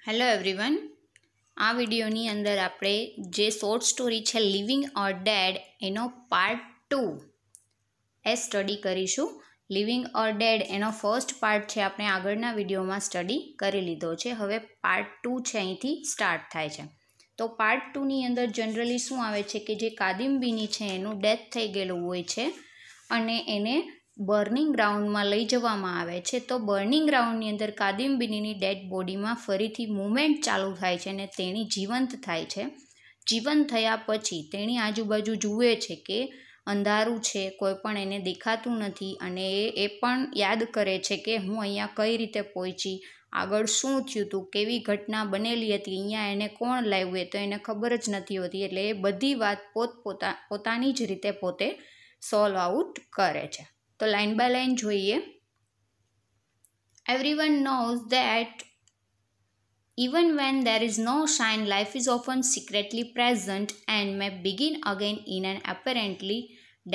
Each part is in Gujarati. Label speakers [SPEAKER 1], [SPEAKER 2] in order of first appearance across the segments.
[SPEAKER 1] હેલો એવરીવન, આ વિડીયોની અંદર આપણે જે શોર્ટ સ્ટોરી છે લિવિંગ ઓર ડેડ એનો પાર્ટ 2 એ સ્ટડી કરીશું. લિવિંગ ઓર ડેડ એનો ફર્સ્ટ પાર્ટ છે આપણે આગળના વિડીયોમાં સ્ટડી કરી લીધો છે. હવે પાર્ટ 2 છે અહીંથી સ્ટાર્ટ થાય છે. તો પાર્ટ 2ની અંદર જનરલી શું આવે છે કે જે કાદમ્બિની છે એનું ડેથ થઈ ગયેલું હોય છે અને એને બર્નિંગ ગ્રાઉન્ડમાં લઈ જવામાં આવે છે. તો બર્નિંગ ગ્રાઉન્ડની અંદર કાદમ્બિનીની ડેડ બોડીમાં ફરીથી મૂવમેન્ટ ચાલુ થાય છે અને તેણી જીવંત થાય છે. જીવંત થયા પછી તેણી આજુબાજુ જુએ છે કે અંધારું છે, કોઈ પણ એને દેખાતું નથી અને એ પણ યાદ કરે છે કે હું અહીંયા કઈ રીતે પહોંચી, આગળ શું થયું હતું, કેવી ઘટના બનેલી હતી, અહીંયા એને કોણ લાવ્યું એ તો એને ખબર જ નથી હોતી. એટલે એ બધી વાત પોતાની જ રીતે પોતે સોલ્વ આઉટ કરે છે. તો લાઇન બાય લાઇન જોઈએ. Everyone knows that even when there is no sign, life is often secretly present and may begin again in an apparently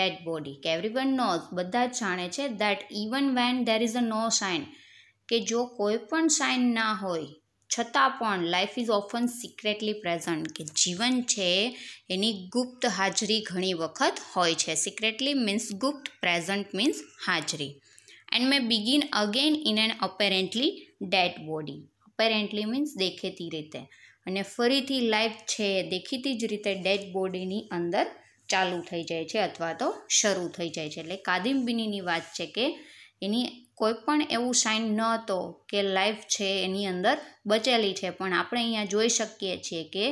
[SPEAKER 1] dead body. કે everyone knows, બધા જ જાણે છે that even when there is a no sign, કે જો કોઈ પણ સાઇન ના હોય છતાં પણ life is often secretly present, કે જીવન છે એની ગુપ્ત હાજરી ઘણી વખત હોય છે. સિક્રેટલી મીન્સ ગુપ્ત, પ્રેઝન્ટ મીન્સ હાજરી. And may begin again in an apparently dead body. Apparently means દેખેતી રીતે, અને ફરીથી લાઈફ છે દેખીતી જ રીતે ડેડ બોડીની અંદર ચાલુ થઈ જાય છે અથવા તો શરૂ થઈ જાય છે. એટલે કાદમ્બિનીની વાત છે કે એની કોઈ પણ એવું સાઇન ન હતો કે લાઈફ છે એની અંદર બચેલી છે, પણ આપણે અહીંયા જોઈ શકીએ છીએ કે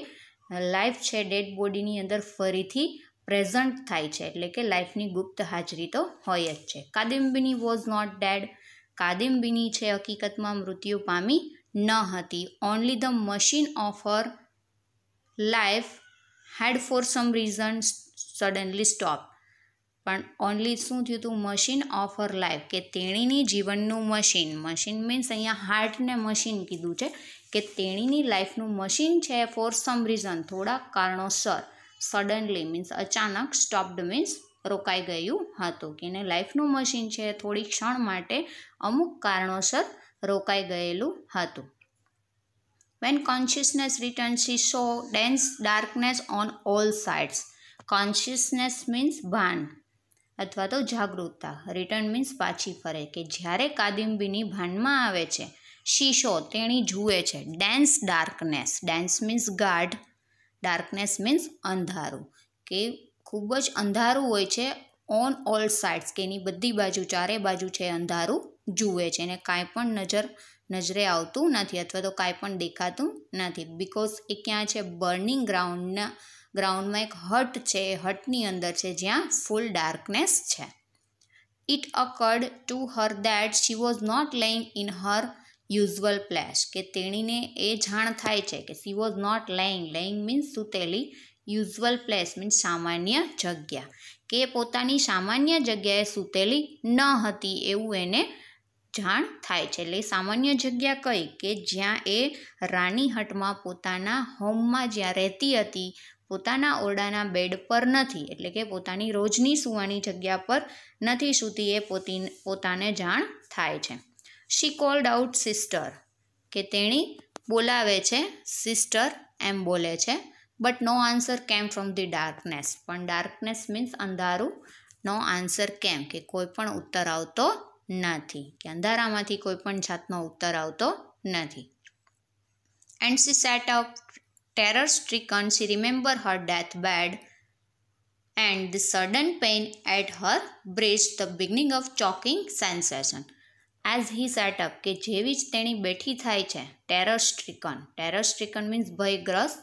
[SPEAKER 1] લાઈફ છે ડેડ બોડીની અંદર ફરીથી પ્રેઝન્ટ થાય છે. એટલે કે લાઈફની ગુપ્ત હાજરી તો હોય જ છે. Kadambini was not dead. Kadambini છે હકીકતમાં મૃત્યુ પામી ન હતી. Only the machine of her life had for some reason suddenly stop. પણ ઓનલી શું થયું હતું? મશીન ઓફ હર લાઈફ, કે તેણીની જીવનનું મશીન. મશીન મીન્સ અહીંયા હાર્ટને મશીન કીધું છે, કે તેણીની લાઈફનું મશીન છે ફોર સમ રીઝન, થોડાક કારણોસર. સડનલી મીન્સ અચાનક, સ્ટોપ્ડ મીન્સ રોકાઈ ગયું હતું, કે એને લાઈફનું મશીન છે થોડી ક્ષણ માટે અમુક કારણોસર રોકાઈ ગયેલું હતું. When consciousness returns, she saw dense darkness on all sides. Consciousness means ભાન અથવા તો જાગૃતતા. રિટર્ન મીન્સ પાછી ફરે, કે જ્યારે કાદમ્બિની ભાનમાં આવે છે, શીશો તેણી જુએ છે, ડેન્સ ડાર્કનેસ. ડેન્સ મીન્સ ગાઢ, ડાર્કનેસ મીન્સ અંધારું, કે ખૂબ જ અંધારું હોય છે. ઓન ઓલ સાઇડ્સ, કે એની બધી બાજુ, ચારે બાજુ છે અંધારું જુએ છે અને કાંઈ પણ નજરે આવતું નથી અથવા તો કાંઈ પણ દેખાતું નથી. બિકોઝ એ ક્યાં છે? બર્નિંગ ગ્રાઉન્ડમાં એક હટ છે, હટની અંદર છે જ્યાં ફૂલ ડાર્કનેસ છે. It occurred to her that she was not lying in her usual place. કે તેણીને એ જાણ થાય છે કે she was not lying means સૂતેલી, યુઝ્યુઅલ પ્લેસ મીન્સ સામાન્ય જગ્યા, કે પોતાની સામાન્ય જગ્યાએ સૂતેલી ન હતી એવું એને જાણ થાય છે. એટલે સામાન્ય જગ્યા કઈ? કે જ્યાં એ રાની હટમાં પોતાના હોમમાં જ્યાં રહેતી હતી, પોતાના ઓરડાના બેડ પર નથી, એટલે કે પોતાની રોજની સૂવાની જગ્યા પર નથી સૂતી, એ પોતાને જાણ થાય છે. She called out sister. કે તેણી બોલાવે છે, સિસ્ટર એમ બોલે છે. But no answer came from the darkness. પણ ડાર્કનેસ મીન્સ અંધારું. નો આન્સર કેમ, કે કોઈ પણ ઉત્તર આવતો નથી, કે અંધારામાંથી કોઈ પણ જાતનો ઉત્તર આવતો નથી. And she sat up terror stricken. She remembered her deathbed and the sudden pain at her breast, the beginning of choking sensation. As he sat up, કે જેવી જ તેણી બેઠી થાય છે, ટેરર સ્ટ્રિકન મીન્સ ભયગ્રસ્ત.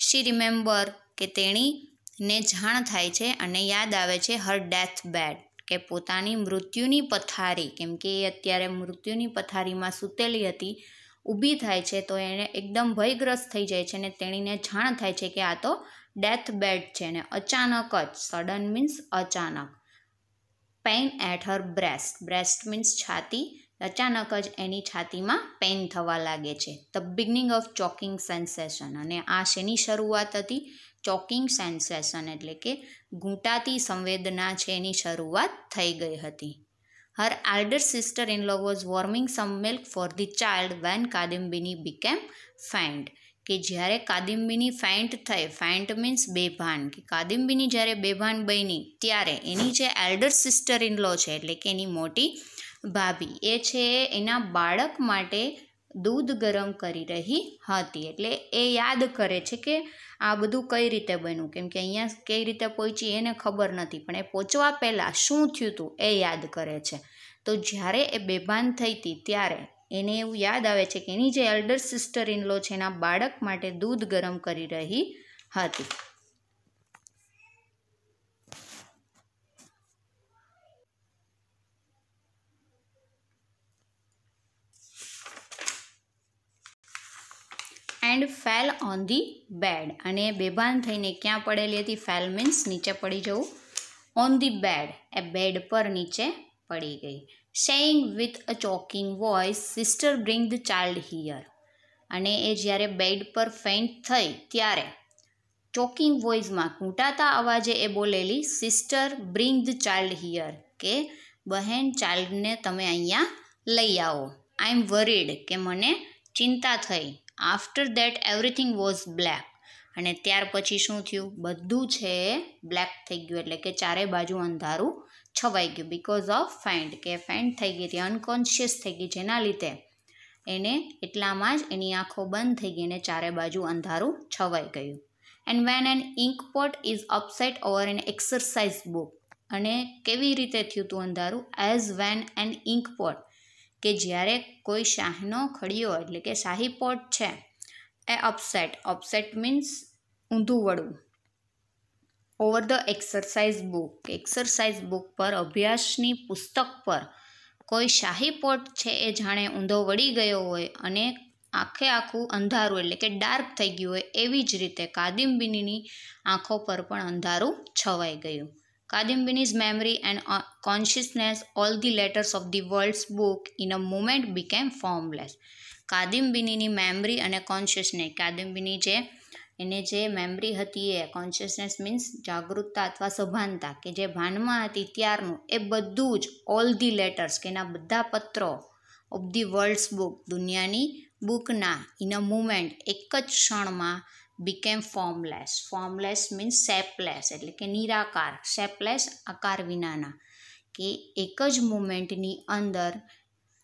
[SPEAKER 1] શી રિમેમ્બર, કે તેણીને જાણ થાય છે અને યાદ આવે છે હર ડેથબેડ, કે પોતાની મૃત્યુની પથારી, કેમ કે એ અત્યારે મૃત્યુની પથારીમાં સૂતેલી હતી. ઊભી થાય છે તો એને એકદમ ભયગ્રસ્ત થઈ જાય છે અને તેણીને જાણ થાય છે કે આ તો ડેથ બેડ છે. અને અચાનક જ, સડન મીન્સ અચાનક. Pain at her breast means છાતી. અચાનક જ એની છાતીમાં પેઇન થવા લાગે છે. The beginning of choking sensation. અને આ શેની શરૂઆત હતી? ચોકિંગ સેન્સેશન, એટલે કે ઘૂંટાતી સંવેદના છે એની શરૂઆત થઈ ગઈ હતી. Her elder sister-in-law was warming some milk for the child when કાદમ્બિની became faint. કે જ્યારે કાદમ્બિની ફેન્ટ થઈ, ફેન્ટ મીન્સ બેભાન, કે કાદમ્બિની જ્યારે બેભાન બની ત્યારે એની જે એલ્ડર સિસ્ટર ઇન લો છે એટલે કે એની મોટી ભાભી એ છે એના બાળક માટે દૂધ ગરમ કરી રહી હતી. એટલે એ યાદ કરે છે કે આ બધું કઈ રીતે બન્યું, કેમ કે અહીંયા કઈ રીતે પહોંચી એને ખબર નથી, પણ એ પહોંચવા પહેલાં શું થયું હતું એ યાદ કરે છે. તો જ્યારે એ બેભાન થઈ હતી ત્યારે એને એવું યાદ આવે છે કે એની જે એલ્ડર સિસ્ટર ઇન લો છે એના બાળક માટે દૂધ ગરમ કરી રહી હતી. And fell on the bed. અને બેભાન થઈને ક્યાં પડેલી હતી? ફેલ મીન્સ નીચે પડી જવું. ઓન ધી બેડ, એ બેડ પર નીચે પડી ગઈ. Saying with a choking voice, sister bring the child here. અને એ જ્યારે બેડ પર ફેઇન્ટ થઈ ત્યારે ચોકિંગ વોઇસમાં ઘૂંટાતા અવાજે એ બોલેલી, sister bring the child here, કે બહેન ચાઇલ્ડને તમે અહીંયા લઈ આવો. આઈ એમ વરીડ, કે મને ચિંતા થઈ. After that everything was black. અને ત્યાર પછી શું થયું? બધું છે બ્લેક થઈ ગયું, એટલે કે ચારે બાજુ અંધારું છવાઈ ગયું. બિકોઝ ઓફ ફેન્ટ, કે ફેન્ટ થઈ ગઈ હતી, અનકોન્શિયસ થઈ ગઈ, જેના લીધે એને એટલામાં જ એની આંખો બંધ થઈ ગઈ અને ચારે બાજુ અંધારું છવાઈ ગયું. And when an ink pot is upset over an exercise book. અને કેવી રીતે થયું હતું અંધારું? As when an ink pot, કે જ્યારે કોઈ શાહીનો ખડિયો એટલે કે શાહી પોટ છે એ અપસેટ, અપસેટ મીન્સ ઊંધું વળવું, over the exercise book, exercise book પર, અભ્યાસની પુસ્તક પર કોઈ શાહી પોટ છે એ જાણે ઊંધો વળી ગયો હોય અને આખે આખું અંધારું એટલે કે ડાર્ક થઈ ગયું હોય, એવી જ રીતે કાદમ્બિનીની આંખો પર પણ અંધારું છવાઈ ગયું. કાદમ્બિનીઝ memory and consciousness, all the letters of the world's book in a moment became formless. કાદમ્બિનીની મેમરી અને કોન્શિયસનેસ, કાદમ્બિની જે એને જે મેમરી હતી એ, કોન્શિયસનેસ મીન્સ જાગૃતતા અથવા સભાનતા, કે જે ભાનમાં હતી ત્યારનું એ બધું જ, ઓલ ધી લેટર્સ, કે એના બધા પત્રો, ઓફ ધી વર્લ્ડ્સ બુક, દુનિયાની બુકના, ઇન અ મુમેન્ટ, એક જ ક્ષણમાં, બીકેમ ફોર્મલેસ. ફોર્મલેસ મીન્સ શેપલેસ, એટલે કે નિરાકાર, શેપલેસ આકાર વિનાના, કે એક જ મુમેન્ટની અંદર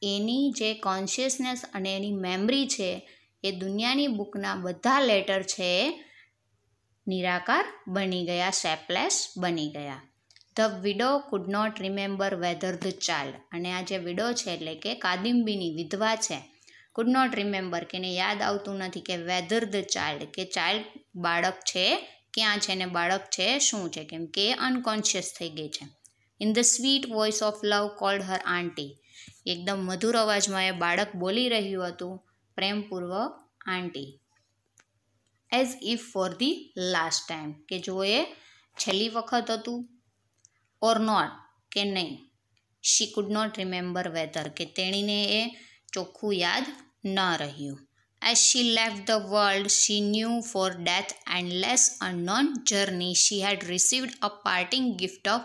[SPEAKER 1] એની જે કોન્શિયસનેસ અને એની મેમરી છે એ દુનિયાની બુકના બધા લેટર છે એ નિરાકાર બની ગયા, શેપલેસ બની ગયા. The widow could not remember whether the child. અને આ જે વિડો છે એટલે કે કાદમ્બિની વિધવા છે, કુડ નોટ રિમેમ્બર, કે એને યાદ આવતું નથી કે વેધર ધ ચાઇલ્ડ, કે ચાઇલ્ડ બાળક છે ક્યાં છે ને બાળક છે શું છે, કેમ કે અનકોન્શિયસ થઈ ગઈ છે. In the sweet voice of love called her aunty. એકદમ મધુર અવાજમાં એ બાળક બોલી રહ્યું હતું પ્રેમપૂર્વક, aunty. As if for the last time, કે જો એ છેલ્લી વખત હતું, ઓર નોટ, કે નહીં. She could not remember whether, કે તેણીને એ ચોખ્ખું યાદ ન રહ્યું. As she left the world, she knew for death endless unknown journey she had received a parting gift of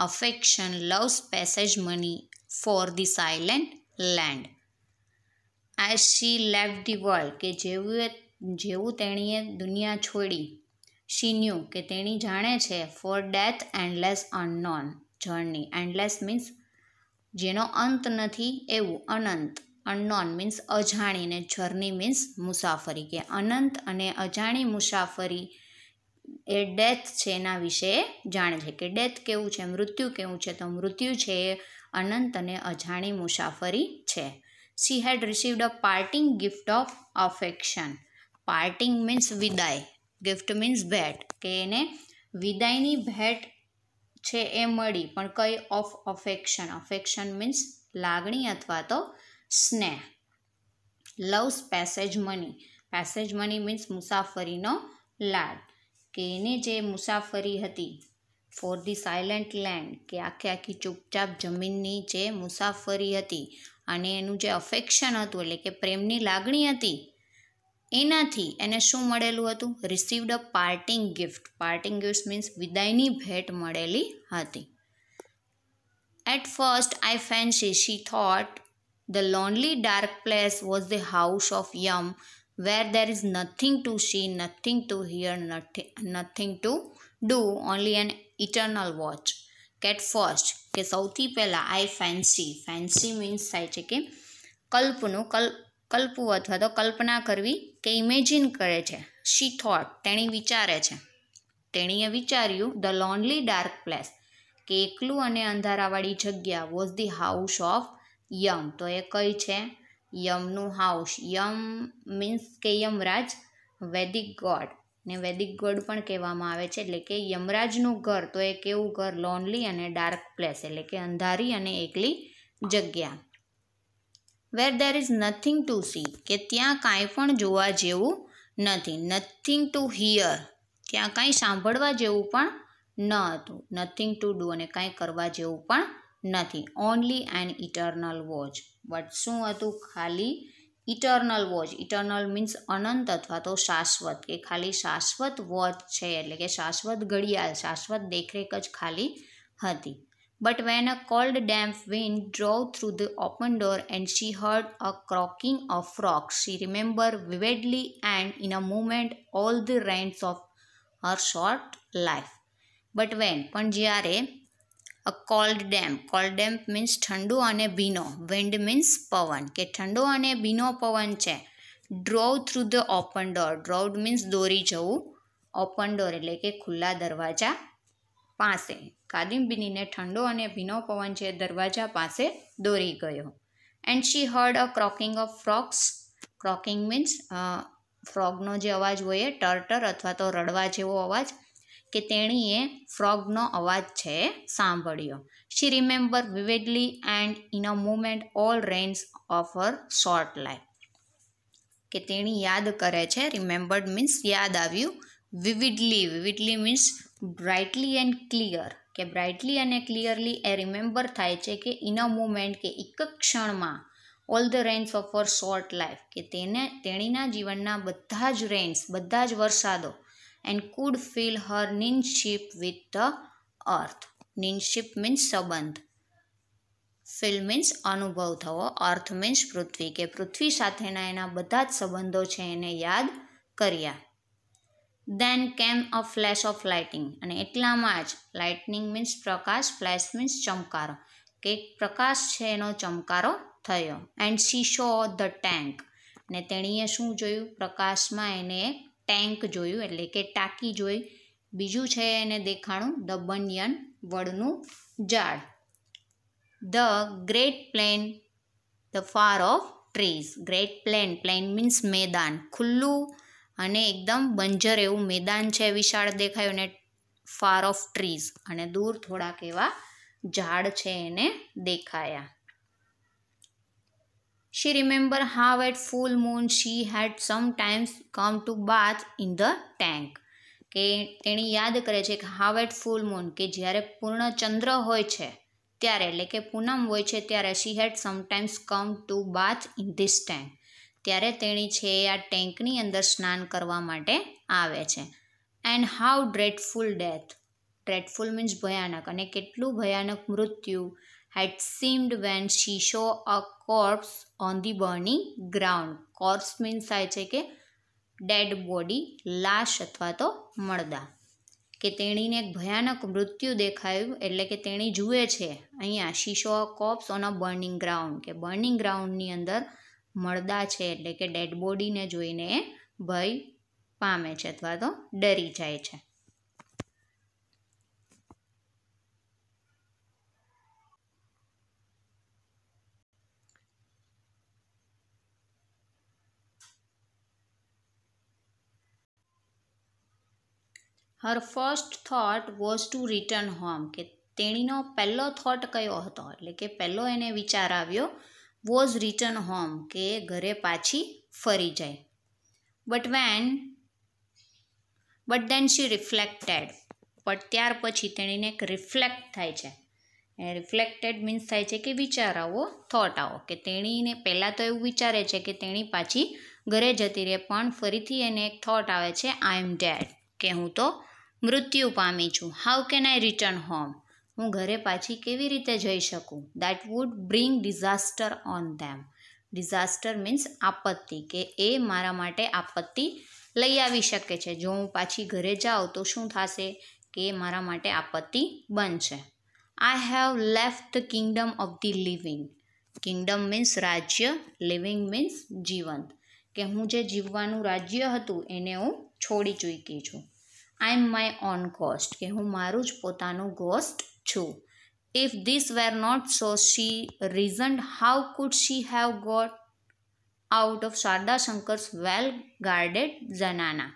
[SPEAKER 1] affection, love's passage money for the silent land. As she left the world, કે જેવું તેણીએ દુનિયા છોડી, she knew, કે તેણી જાણે છે, for death endless unknown journey. endless means જેનો અંત નથી એવું, અનંત. અનનોન મીન્સ અજાણી, ને જર્ની મીન્સ મુસાફરી, કે અનંત અને અજાણી મુસાફરી એ ડેથ છે એના વિશે જાણે છે, કે ડેથ કેવું છે, મૃત્યુ કેવું છે, તો મૃત્યુ છે એ અનંત અને અજાણી મુસાફરી છે. She had received a parting gift of affection. Parting means વિદાય, ગિફ્ટ મીન્સ ભેટ, કે એને વિદાયની ભેટ છે એ મળી, પણ કઈ? Of affection. અફેક્શન મીન્સ લાગણી અથવા તો સ્નેહ. Loves passage money. Passage money means મુસાફરીનો લાડ, કે એની જે મુસાફરી હતી ફોર ધી સાયલેન્ટ લેન્ડ, કે આખી ચૂપચાપ જમીનની જે મુસાફરી હતી અને એનું જે અફેક્શન હતું એટલે કે પ્રેમની લાગણી હતી, એનાથી એને શું મળેલું હતું? Received a parting gift. Parting gift means વિદાયની ભેટ મળેલી હતી. At first, I fancy she thought the lonely dark place was the house of Yum, where there is nothing to see, nothing to hear, nothing to do, only an eternal watch. At first, કે સૌથી પહેલાં I fancy means થાય છે કે કલ્પવું અથવા તો કલ્પના કરવી કે ઇમેજિન કરે છે. She thought, તેણી વિચારે છે, તેણીએ વિચાર્યું, ધ લોનલી ડાર્ક પ્લેસ, કે એકલું અને અંધારાવાળી જગ્યા, was the house of Yama, તો એ કઈ છે? યમનું હાઉસ. યમ મીન્સ કે યમરાજ, વૈદિક ગોડ, ને વૈદિક ગોડ પણ કહેવામાં આવે છે, એટલે કે યમરાજનું ઘર. તો એ કેવું ઘર? લોનલી અને ડાર્ક પ્લેસ, એટલે કે અંધારી અને એકલી જગ્યા. Where there is nothing to see, કે ત્યાં કાંઈ પણ જોવા જેવું નથી. નથિંગ ટુ હિયર, ત્યાં કાંઈ સાંભળવા જેવું પણ ન હતું. નથિંગ ટુ ડુ, અને કાંઈ કરવા જેવું પણ નથી. Only an eternal watch, but શું હતું? ખાલી ઇટર્નલ વોચ. ઇટર્નલ મીન્સ અનંત અથવા તો શાશ્વત, કે ખાલી શાશ્વત વોચ છે, એટલે કે શાશ્વત ઘડિયાળ, શાશ્વત દેખરેખ જ ખાલી હતી. But when a cold damp wind drove through the open door and she heard a croaking of frogs, she remembered vividly and in a moment all the rains of her short life. But when, પણ જ્યારે, a cold damp means ઠંડો અને ભીનો, wind means પવન, કે ઠંડો અને ભીનો પવન છે. drove through the open door, drove means દોરી જવું, open door એટલે કે ખુલ્લા દરવાજા પાસે. કાદમ્બિનીને ઠંડો અને ભીનો પવન છે દરવાજા પાસે દોરી ગયો. And she heard a croaking of frogs, croaking means ફ્રોગનો જે અવાજ હોય ટર્ટર અથવા તો રડવા જેવો અવાજ, કે તેણીએ ફ્રોગનો અવાજ છે સાંભળ્યો. She remember vividly and in a moment all rains of her short life, કે તેણી યાદ કરે છે. રિમેમ્બર્ડ મીન્સ યાદ આવ્યું. Vividly means brightly and clear, કે બ્રાઇટલી અને ક્લિયરલી એ રિમેમ્બર થાય છે કે ઇન અ મુમેન્ટ, કે એક ક્ષણમાં, all the rains of her short life, કે તેણીના જીવનના બધા જ રેન્સ, બધા જ વરસાદો, and could feel her kinship with the earth. નિનશીપ means સંબંધ, ફીલ મીન્સ અનુભવ થવો, અર્થ મીન્સ પૃથ્વી, કે પૃથ્વી સાથેના એના બધા જ સંબંધો છે એને યાદ કર્યા. Then came a flash of lightning, અને એટલામાં જ, લાઇટનિંગ મીન્સ પ્રકાશ, ફ્લેશ મીન્સ ચમકારો, કે પ્રકાશ છે એનો ચમકારો થયો. And she saw the tank, અને તેણીએ શું જોયું? પ્રકાશમાં એને એક ટેન્ક જોયું, એટલે કે ટાંકી જોઈ. બીજું છે એને દેખાણું ધ બનિયન, વડનું ઝાડ. The great plane, the far of trees, great plane, plane means મેદાન, ખુલ્લું અને એકદમ બંજર એવું મેદાન છે, વિશાળ દેખાયું, ને ફાર ઓફ ટ્રીઝ, અને દૂર થોડાક એવા ઝાડ છે એને દેખાયા. She remember how at full moon she had sometimes come to bath in the tank, કે તેણી યાદ કરે છે કે હાઉ એટ ફૂલ મૂન, કે જ્યારે પૂર્ણ ચંદ્ર હોય છે ત્યારે, એટલે કે પૂનમ હોય છે ત્યારે, she had sometimes come to bath in this tank, ત્યારે તેણી છે આ ટેન્કની અંદર સ્નાન કરવા માટે આવે છે. And how dreadful death, dreadful means ભયાનક, અને કેટલું ભયાનક મૃત્યુ, had seemed when she saw a corpse on the burning ground. Corpse means થાય છે કે ડેડ બોડી, લાશ અથવા તો મળદા, કે તેણીને એક ભયાનક મૃત્યુ દેખાયું, એટલે કે તેણી જુએ છે અહીંયા she saw a corpse on a burning ground, કે બર્નિંગ ગ્રાઉન્ડની અંદર મળદા છે, એટલે કે ડેડ બોડીને જોઈને એ ભય પામે છે અથવા તો ડરી જાય છે. Her first thought was to return home, કે તેણીનો પહેલો થોટ કયો હતો, એટલે કે પહેલો એને વિચાર આવ્યો વોઝ રિટર્ન હોમ, કે ઘરે પાછી ફરી જાય. બટ દેન શી રિફ્લેક્ટેડ, પણ ત્યાર પછી તેણીને એક રિફ્લેક્ટ થાય છે. રિફ્લેક્ટેડ મીન્સ થાય છે કે વિચાર આવો, થોટ આવો, કે તેણીને પહેલાં તો એવું વિચારે છે કે તેણી પાછી ઘરે જતી રહે, પણ ફરીથી એને એક થોટ આવે છે આઈ એમ ડેડ, કે હું તો મૃત્યુ પામી છું. How can I return home, હું ઘરે પાછી કેવી રીતે જઈ શકું? That wood bring disaster on them. Disaster means આપત્તિ, કે એ મારા માટે આપત્તિ લઈ આવી શકે છે. જો હું પાછી ઘરે જાઉં તો શું થશે? કે મારા માટે આપત્તિ બનશે. I have left the Kingdom of the living. Kingdom means રાજ્ય, લિવિંગ મીન્સ જીવંત, કે હું જે જીવવાનું રાજ્ય હતું એને હું છોડી ચૂકી છું. I am my own ghost, કે હું મારું જ પોતાનું ગોસ્ટ છું. If this were not so, she reasoned, how could she have got out of Sharada Shankar's well guarded zenana.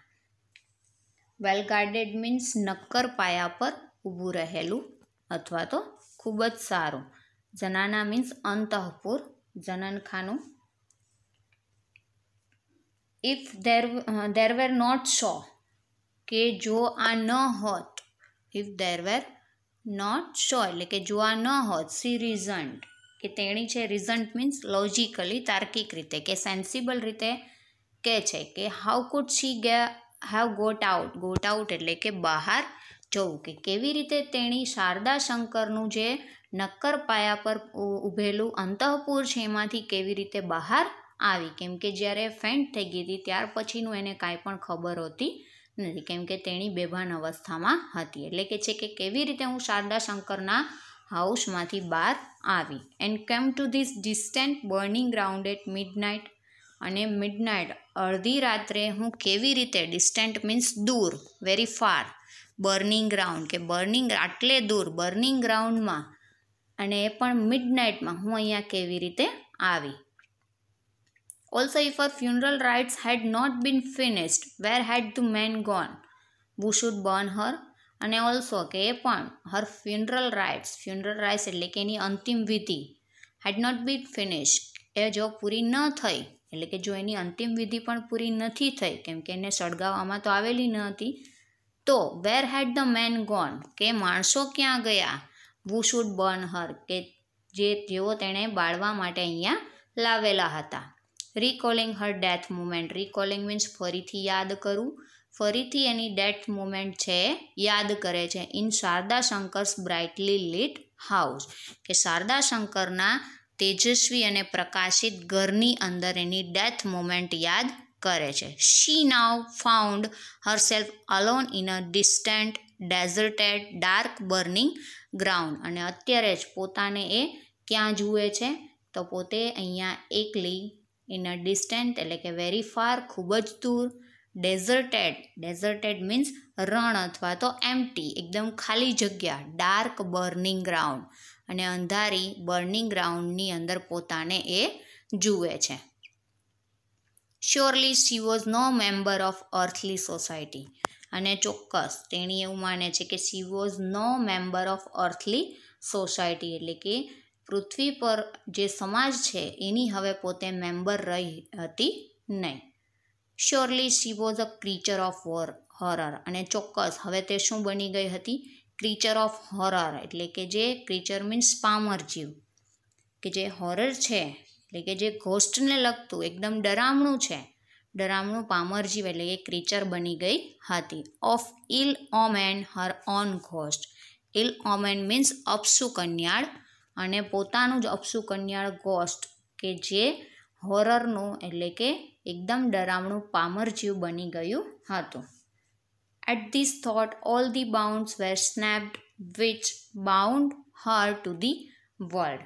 [SPEAKER 1] Well guarded means નક્કર પાયા પર ઊભું રહેલું અથવા તો ખૂબ જ સારું. જનાના મીન્સ અંતઃપુર, જનનખાનું. If there were not so, કે જો આ ન હોત. ઇફ દેર વેર નોટ સો એટલે કે જો આ ન હોત. સી રીઝન્ટ, કે તેણી છે. રીઝન્ટ મીન્સ લોજિકલી, તાર્કિક રીતે કે સેન્સિબલ રીતે કહે છે કે how could she have got out. Got out એટલે કે બહાર જવું, કે કેવી રીતે તેણી શારદા શંકરનું જે નક્કર પાયા પર ઊભેલું અંતઃપુર છે એમાંથી કેવી રીતે બહાર આવી. કેમ કે જ્યારે ફેન્ટ થઈ ગઈ હતી ત્યાર પછીનું એને કાંઈ પણ ખબર હોતી નથી, કેમ કે તેણી બેભાન અવસ્થામાં હતી. એટલે કે છે કે કેવી રીતે હું શારદા શંકરના હાઉસમાંથી બહાર આવી. And came to this distant burning ground at midnight. અને મિડનાઇટ અડધી રાત્રે હું કેવી રીતે, ડિસ્ટન્ટ મીન્સ દૂર, વેરી ફાર. બર્નિંગ ગ્રાઉન્ડ, કે બર્નિંગ આટલે દૂર, બર્નિંગ ગ્રાઉન્ડમાં, અને એ પણ મિડનાઇટમાં હું અહીંયા કેવી રીતે આવી. Also if her funeral rites had not been finished, where had the men gone, who should burn her. અને ઓલ્સો કે એ પણ હર ફ્યુનરલ રાઇટ્સ એટલે કે એની અંતિમ વિધિ, હેડ નોટ બીન ફિનિશ્ડ, એ જો પૂરી ન થઈ, એટલે કે જો એની અંતિમ વિધિ પણ પૂરી નથી થઈ, કેમ કે એને સળગાવવામાં તો આવેલી ન હતી, તો વેર હેડ ધ મેન ગોન, કે માણસો ક્યાં ગયા. વુ શુડ બર્ન હર, કે જેઓ તેણે બાળવા માટે અહીંયા લાવેલા હતા. રિકોલિંગ હર ડેથ મુમેન્ટ. રિકોલિંગ મીન્સ ફરીથી યાદ કરવું, ફરીથી એની ડેથ મુમેન્ટ છે યાદ કરે છે. In Sharada Shankar's brightly lit house, કે શારદા શંકરના તેજસ્વી અને પ્રકાશિત ઘરની અંદર એની ડેથ મુમેન્ટ યાદ કરે છે. She now found herself alone in a distant deserted dark burning ground. અને અત્યારે જ પોતાને એ ક્યાં જુએ છે? તો પોતે અહીંયા એકલી, ઇન અ ડિસ્ટન્ટ એટલે કે વેરી ફાર, ખૂબ જ દૂર. ડેઝર્ટેડ મીન્સ રણ અથવા તો એમ્પ્ટી, એકદમ ખાલી જગ્યા. ડાર્ક બર્નિંગ ગ્રાઉન્ડ, અને અંધારી બર્નિંગ ગ્રાઉન્ડની અંદર પોતાને એ જુએ છે. Surely she was no member of earthly society. અને ચોક્કસ તેણી એવું માને છે કે she was no member of earthly society, એટલે કે પૃથ્વી પર જે સમાજ છે એની હવે પોતે મેમ્બર રહી હતી નહીં. Surely she was a creature of horror. અને ચોક્કસ હવે તે શું બની ગઈ હતી? ક્રીચર ઓફ હોરર, એટલે કે જે ક્રીચર મીન્સ પામર જીવ, કે જે હોરર છે એટલે કે જે ઘોસ્ટને લગતું એકદમ ડરામણું છે, ડરામણું પામર જીવ એટલે કે ક્રીચર બની ગઈ હતી. Of ill omen her own ghost. Ill omen means અપશુકન્યાળ, અને પોતાનું જ અપશુકન્યાળ ઘોસ્ટ, કે જે હોરરનું એટલે કે એકદમ ડરામણું પામર જીવ બની ગયું હતું. At this thought all the bounds were snapped which bound her to the world.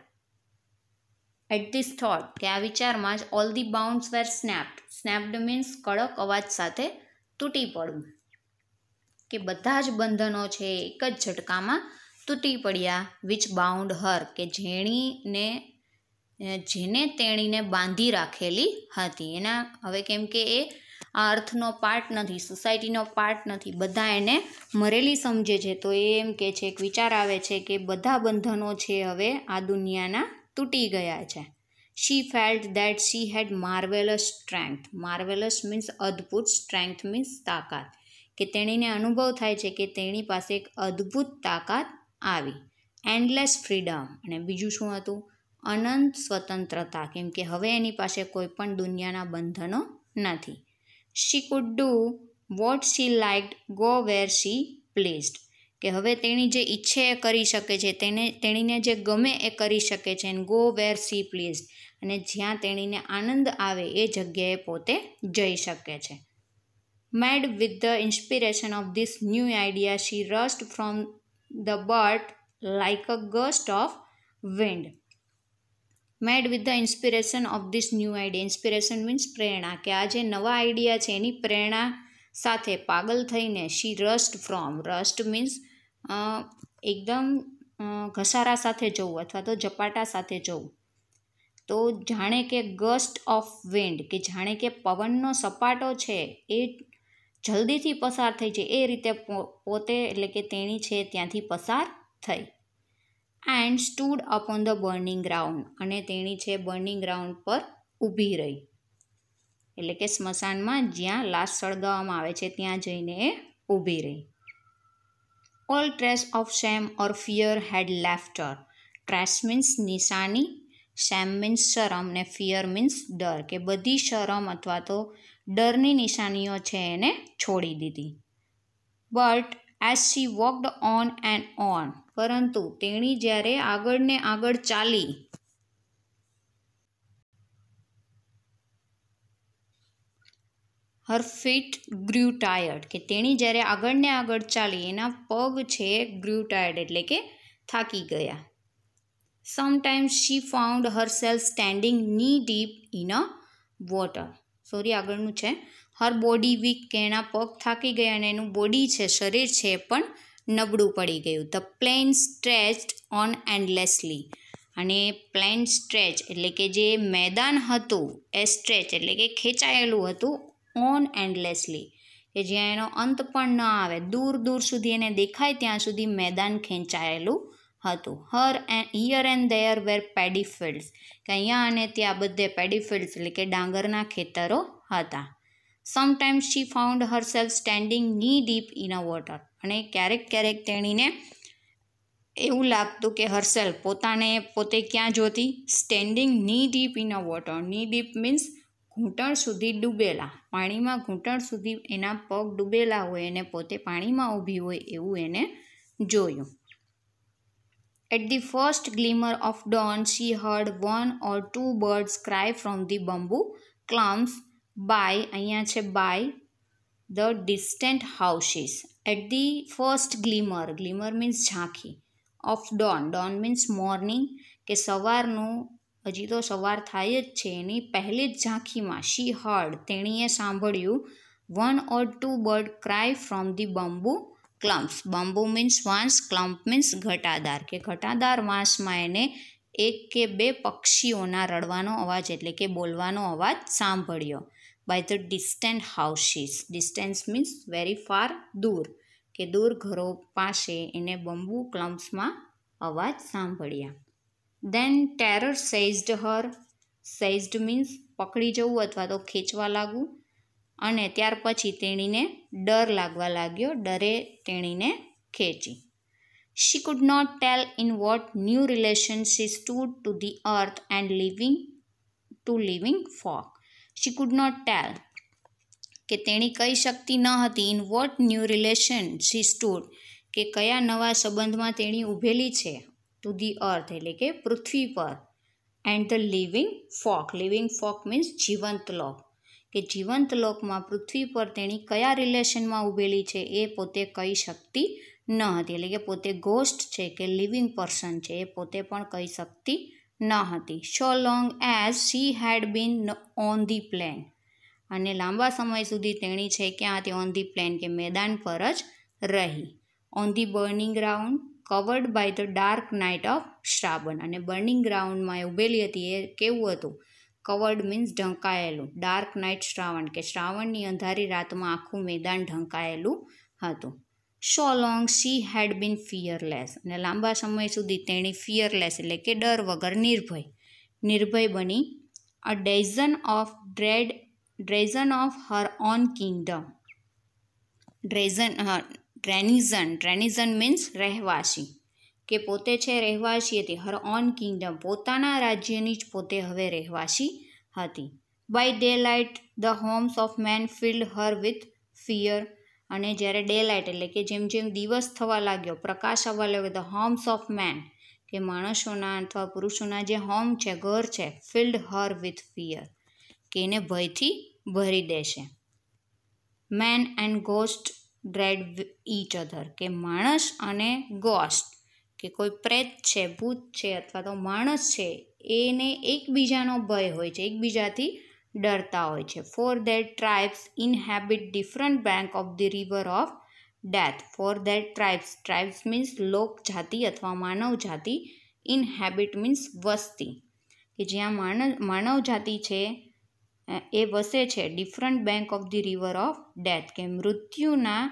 [SPEAKER 1] At this thought, કે આ વિચારમાં જ all the bounds were snapped. Snapped means કડક અવાજ સાથે તૂટી પડવું, કે બધા જ બંધનો છે એક જ ઝટકામાં તૂટી પડ્યા. વિચ બાઉન્ડ હર, કે જેને તેણીને બાંધી રાખેલી હતી. એના હવે કેમ કે એ આ અર્થનો પાર્ટ નથી, સોસાયટીનો પાર્ટ નથી, બધા એને મરેલી સમજે છે, તો એ એમ કે છે, એક વિચાર આવે છે કે બધા બંધનો છે હવે આ દુનિયાના તૂટી ગયા છે. She felt that she had marvellous strength. Marvellous means અદ્ભુત, સ્ટ્રેન્થ મીન્સ તાકાત, કે તેણીને અનુભવ થાય છે કે તેણી પાસે એક અદ્ભુત તાકાત આવી. એન્ડલેસ ફ્રીડમ, અને બીજું શું હતું? અનંત સ્વતંત્રતા, કેમ કે હવે એની પાસે કોઈ પણ દુનિયાના બંધનો નથી. She could do what she liked, go where she pleased, કે હવે તેણી જે ઈચ્છે એ કરી શકે છે, તેણીને જે ગમે એ કરી શકે છે. And go where she please, અને જ્યાં તેણીને આનંદ આવે એ જગ્યાએ પોતે જઈ શકે છે. Mad with the inspiration of this new idea she rushed from the bird like a gust of wind. Mad with the inspiration of this new idea, inspiration means પ્રેરણા, કે આ જે નવા આઈડિયા છે એની પ્રેરણા સાથે પાગલ થઈને શી રસ્ડ ફ્રોમ, રસ્ડ મીન્સ એકદમ ઘસારા સાથે જવું અથવા તો ઝપાટા સાથે જવું. તો જાણે કે ગસ્ટ ઓફ વિન્ડ, કે જાણે કે પવનનો સપાટો છે એ જલ્દીથી પસાર થઈ જાય એ રીતે પોતે એટલે કે તેણી છે ત્યાંથી પસાર થઈ. And stood upon the burning ground, અને તેણી છે બર્નિંગ ગ્રાઉન્ડ પર ઊભી રહી, એટલે કે સ્મશાનમાં જ્યાં લાશ સળગાવવામાં આવે છે ત્યાં જઈને એ ઊભી રહી. All trace of shame or fear had left her. Trace means નિશાની, શેમ મીન્સ શરમ, ને ફિયર મીન્સ ડર, કે બધી શરમ અથવા તો ડરની નિશાનીઓ છે એને છોડી દીધી. But as she walked on and on, પરંતુ તેણી જ્યારે આગળ ને આગળ ચાલી, હર ફીટ ગ્રુ ટાયર્ડ, કે તેણી જ્યારે આગળ ને આગળ ચાલી એના પગ છે ગ્રુ ટાયર્ડ એટલે કે થાકી ગયા. સમટાઈમ્સ શી ફાઉન્ડ હરસેલ્ફ સ્ટેન્ડિંગ ની ડીપ ઇન અ વોટર. આગળનું છે હર બોડી વીક, કે એના પગ થાકી ગયા અને એનું બોડી છે શરીર છે પણ નબળું પડી ગયું. ધ પ્લેન સ્ટ્રેચ્ડ ઓન એન્ડલેસલી, અને પ્લેન સ્ટ્રેચ એટલે કે જે મેદાન હતું એ સ્ટ્રેચ એટલે કે ખેંચાયેલું હતું ઓન એન્ડલેસલી, કે જ્યાં એનો અંત પણ ન આવે, દૂર દૂર સુધી એને દેખાય ત્યાં સુધી મેદાન ખેંચાયેલું હતું. Here and there were Pedy fields, કે અહીંયા અને ત્યાં બધે પેડી ફિલ્ડ્સ એટલે કે ડાંગરના ખેતરો હતા. સમટાઈમ્સ શી ફાઉન્ડ હરસેલ્ફ સ્ટેન્ડિંગ ની ડીપ ઇન અ વોટર, અને ક્યારેક ક્યારેક તેણીને એવું લાગતું કે હરસેલ્ફ પોતે ક્યાં જોતી, સ્ટેન્ડિંગ ની ડીપ ઇન અ વોટર. ની ડીપ મીન્સ ઘૂંટણ સુધી ડૂબેલા, પાણીમાં ઘૂંટણ સુધી એના પગ ડૂબેલા હોય અને પોતે પાણીમાં ઊભી હોય એવું એને જોયું. At the first glimmer of dawn, she heard one or two birds cry from the bamboo clumps by, અહીંયા છે by, the distant houses. At the first glimmer, glimmer means ઝાંખી, of dawn, dawn means morning, કે સવારનું, હજી તો સવાર થાય જ છે એની પહેલી જ ઝાંખીમાં, she heard, તેણીએ સાંભળ્યું, one or two bird cry from the bamboo clumps. Bamboo means વાંસ, ક્લમ્પ મીન્સ ઘટાદાર, કે ઘટાદાર વાંસમાં એને એક કે બે પક્ષીઓના રડવાનો અવાજ એટલે કે બોલવાનો અવાજ સાંભળ્યો. By the distant houses, distance means very far, દૂર, કે દૂર ઘરો પાસે એને બંબુ ક્લમ્પ્સમાં અવાજ સાંભળ્યા. ધેન ટેરર સેઇઝડ હર, સેઇઝડ મીન્સ પકડી જવું અથવા તો ખેંચવા લાગવું, અને ત્યાર પછી તેણીને ડર લાગવા લાગ્યો, ડરે તેણીને ખેંચી. She could not tell in what new relation she stood to the earth and living folk. She could not tell, કે તેણી કહી શકતી ન હતી, in what new relation she stood, કે કયા નવા સંબંધમાં તેણી ઊભેલી છે, ટુ ધી અર્થ એટલે કે પૃથ્વી પર, and the living folk means જીવંત લોક, કે જીવંત લોકમાં પૃથ્વી પર તેણી કયા રિલેશનમાં ઊભેલી છે એ પોતે કહી શકતી ન હતી, એટલે કે પોતે ગોસ્ટ છે કે લિવિંગ પર્સન છે એ પોતે પણ કહી શકતી ન હતી. So long as she had been on the plane, અને લાંબા સમય સુધી તેણી છે ક્યાં હતી, ઓન ધી પ્લેન, કે મેદાન પર જ રહી. On the burning ground covered by the dark night of Shravan, અને બર્નિંગ ગ્રાઉન્ડમાં ઊભેલી હતી એ કેવું હતું, કવર્ડ મીન્સ ઢંકાયેલું, ડાર્ક નાઇટ શ્રાવણ, કે શ્રાવણની અંધારી રાતમાં આખું મેદાન ઢંકાયેલું હતું. સો long she had bin fearless, અને લાંબા સમય સુધી તેણી ફિયરલેસ એટલે કે ડર વગર નિર્ભય બની. A denizen of her own kingdom, denizen means રહેવાસી, કે પોતે છે રહેવાસી હતી, હર ઓન કિંગડમ પોતાના રાજ્યની જ પોતે હવે રહેવાસી હતી. By daylight the homes of men filled her with fear, અને જ્યારે ડે લાઇટ એટલે કે જેમ જેમ દિવસ થવા લાગ્યો, પ્રકાશ આવવા લાગ્યો, ધ હોમ્સ ઓફ મેન કે માણસોના અથવા પુરુષોના જે હોમ છે, ઘર છે, ફિલ્ડ હર વિથ ફિયર કે એને ભયથી ભરી દેશે. Man and ghost dread each other કે માણસ અને ગોસ્ટ કે કોઈ પ્રેત છે, ભૂત છે અથવા તો માણસ છે એને એકબીજાનો ભય હોય છે, એકબીજાથી ડરતા હોય છે. For that tribes inhabit different bank of the river of death. For that tribes means લોક જાતિ અથવા માનવ જાતિ, ઇનહેબિટ મીન્સ વસ્તી કે જ્યાં માનવ જાતિ છે એ વસે છે. Different bank of the river of death કે મૃત્યુના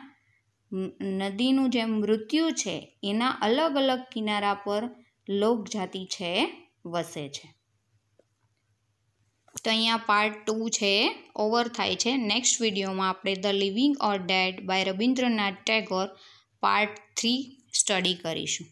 [SPEAKER 1] નદીનું જે મૃત્યુ છે એના અલગ અલગ કિનારા પર લોકજાતિ છે વસે છે. તો અહીંયા પાર્ટ 2 છે ઓવર થાય છે. નેક્સ્ટ વિડીયોમાં આપણે the living or dead by Rabindranath Tagore part 3 study કરીશું.